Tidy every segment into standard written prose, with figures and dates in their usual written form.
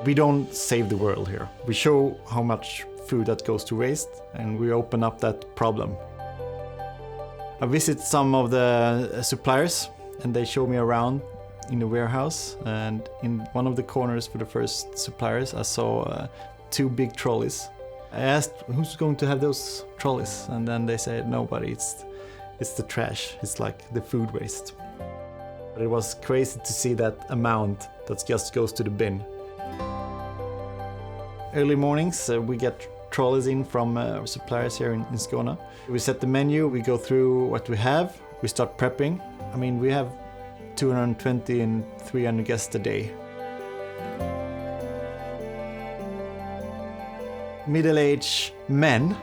We don't save the world here. We show how much food that goes to waste, and we open up that problem. I visit some of the suppliers, and they show me around in the warehouse, and in one of the corners for the first suppliers I saw 2 big trolleys. I asked who's going to have those trolleys, and then they said nobody, it's the trash, it's like the food waste. But it was crazy to see that amount that just goes to the bin. Early mornings we get trolleys in from suppliers here in Skåne. We set the menu, we go through what we have, we start prepping. I mean, we have 220 and 300 guests a day. Middle-aged men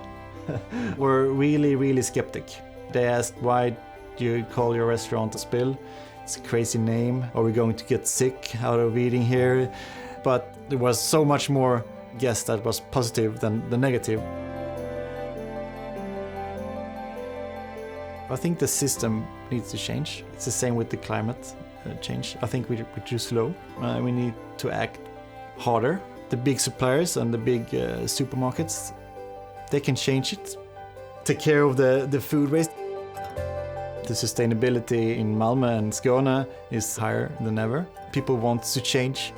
were really skeptic. They asked, why do you call your restaurant a spill? It's a crazy name. Are we going to get sick out of eating here? But there was so much more guests that was positive than the negative. I think the system needs to change. It's the same with the climate change. I think we're too slow. We need to act harder. The big suppliers and the big supermarkets, they can change it. Take care of the food waste. The sustainability in Malmö and Skåne is higher than ever. People want to change.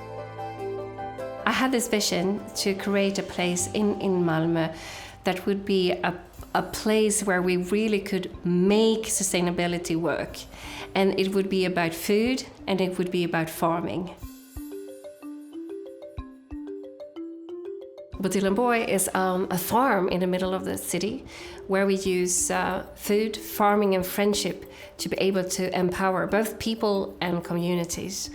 I had this vision to create a place in Malmö that would be a place where we really could make sustainability work. And it would be about food, and it would be about farming. Botillenborg is a farm in the middle of the city where we use food, farming and friendship to be able to empower both people and communities.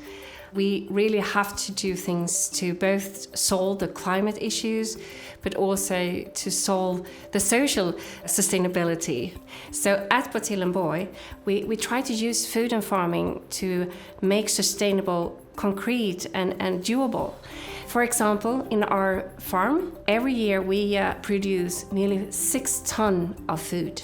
We really have to do things to both solve the climate issues, but also to solve the social sustainability. So at Botillenborg, we try to use food and farming to make sustainable concrete and doable. For example, in our farm, every year we produce nearly 6 tons of food.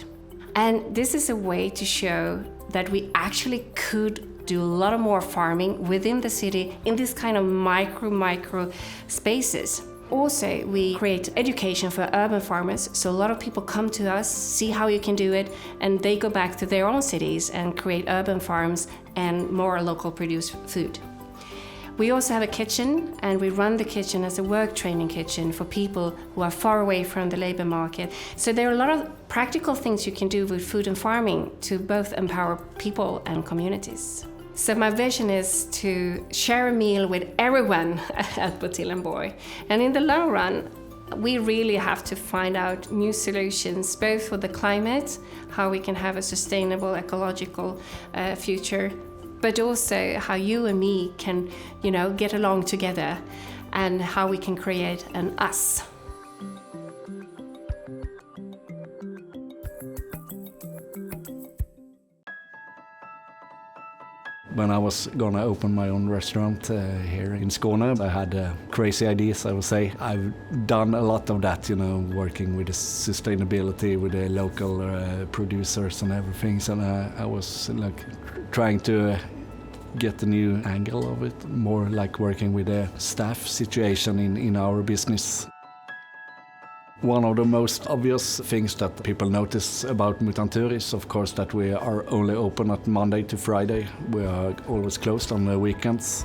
And this is a way to show that we actually could do a lot of more farming within the city in this kind of micro spaces. Also, we create education for urban farmers, so a lot of people come to us, see how you can do it, and they go back to their own cities and create urban farms and more local produced food. We also have a kitchen, and we run the kitchen as a work training kitchen for people who are far away from the labor market. So there are a lot of practical things you can do with food and farming to both empower people and communities. So my vision is to share a meal with everyone at Botillenborg. And in the long run, we really have to find out new solutions, both for the climate, how we can have a sustainable, ecological future, but also how you and me can, get along together and how we can create an us. When I was gonna open my own restaurant here in Skåne, I had crazy ideas, I would say. I've done a lot of that, working with the sustainability, with the local producers and everything. So I was trying to get a new angle of it, more like working with the staff situation in our business. One of the most obvious things that people notice about Mutantur is, of course, that we are only open at Monday to Friday. We are always closed on the weekends.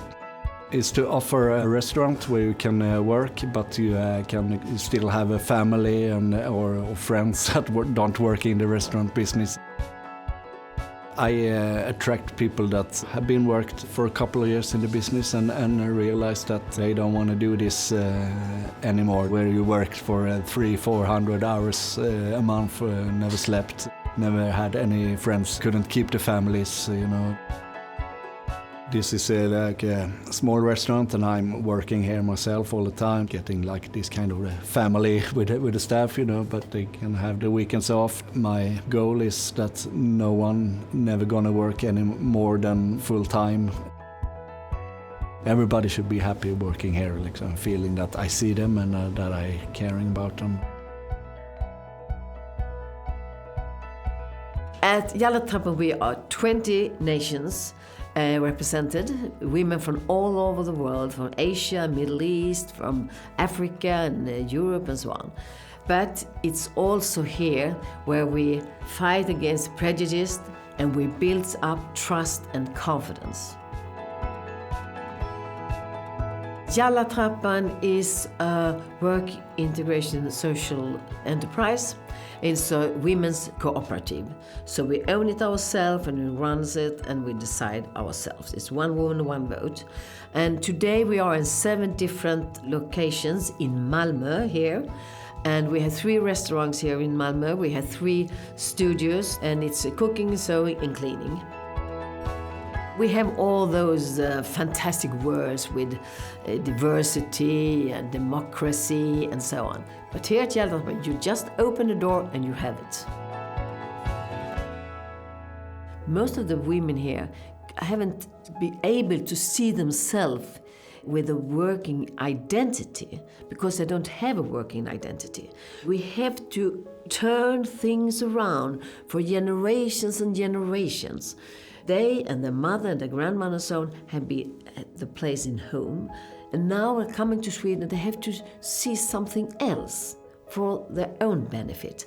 Is to offer a restaurant where you can work, but you can still have a family or friends that don't work in the restaurant business. I attract people that have been worked for a couple of years in the business and realize that they don't want to do this anymore, where you worked for 300-400 hours a month, never slept, never had any friends, couldn't keep the families, This is like a small restaurant, and I'm working here myself all the time, getting like this kind of family with the staff, but they can have the weekends off. My goal is that no one never gonna work any more than full time. Everybody should be happy working here, I'm feeling that I see them and that I caring about them. At Jallartrappen we are 20 nations. represented, women from all over the world, from Asia, Middle East, from Africa and Europe and so on. But it's also here where we fight against prejudice and we build up trust and confidence. Jallartrappan is a work integration social enterprise. It's a women's cooperative. So we own it ourselves and we run it and we decide ourselves. It's one woman, one vote. And today we are in 7 different locations in Malmö here. And we have 3 restaurants here in Malmö. We have 3 studios and it's cooking, sewing and cleaning. We have all those fantastic words with diversity and democracy and so on. But here at Jallartrappan, you just open the door and you have it. Most of the women here haven't been able to see themselves with a working identity because they don't have a working identity. We have to turn things around for generations and generations. They and their mother and their grandmother and so on have been at the place in home. And now they're coming to Sweden, they have to see something else for their own benefit.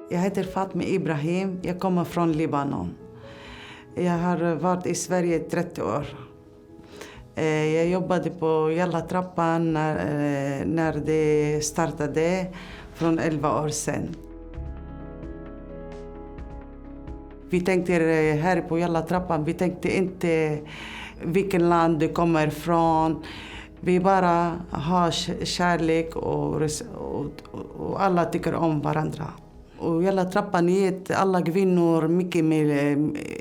Jag heter Fatma Ibrahim, jag kommer från Libanon. Jag har varit i Sverige i 30 år. Jag jobbade på Jallartrappan när det startade från 11 år sedan. Vi tänkte här på Jallartrappan, vi tänkte inte vilken land du kommer ifrån. Vi bara har kärlek och alla tycker om varandra. Och Jallartrappan gett alla kvinnor mycket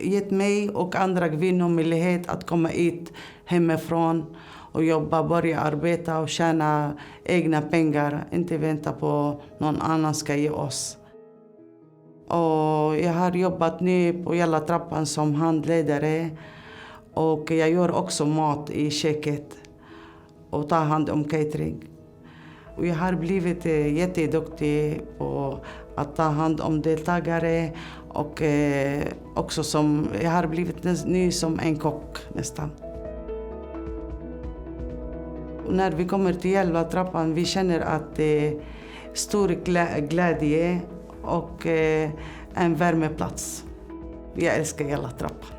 gett mig och andra kvinnor möjlighet att komma hit hemifrån och jobba, börja arbeta och tjäna egna pengar. Inte vänta på någon annan ska ge oss. Och jag har jobbat nu på Jallartrappan som handledare och jag gör också mat i köket och tar hand om catering. Och jag har blivit jätteduktig på att ta hand om deltagare och också jag har blivit ny som en kock nästan. Och när vi kommer till Jallartrappan vi känner att det är stor glädje och en värmeplats. Jag älskar Jallartrappan.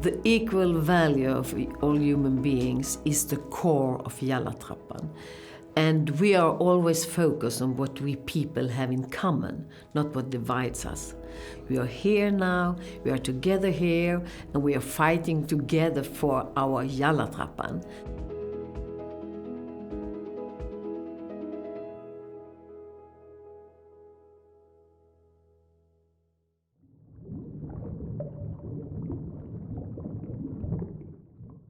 The equal value of all human beings is the core of Jallartrappan. And we are always focused on what we people have in common, not what divides us. We are here now, we are together here, and we are fighting together for our Jallartrappan.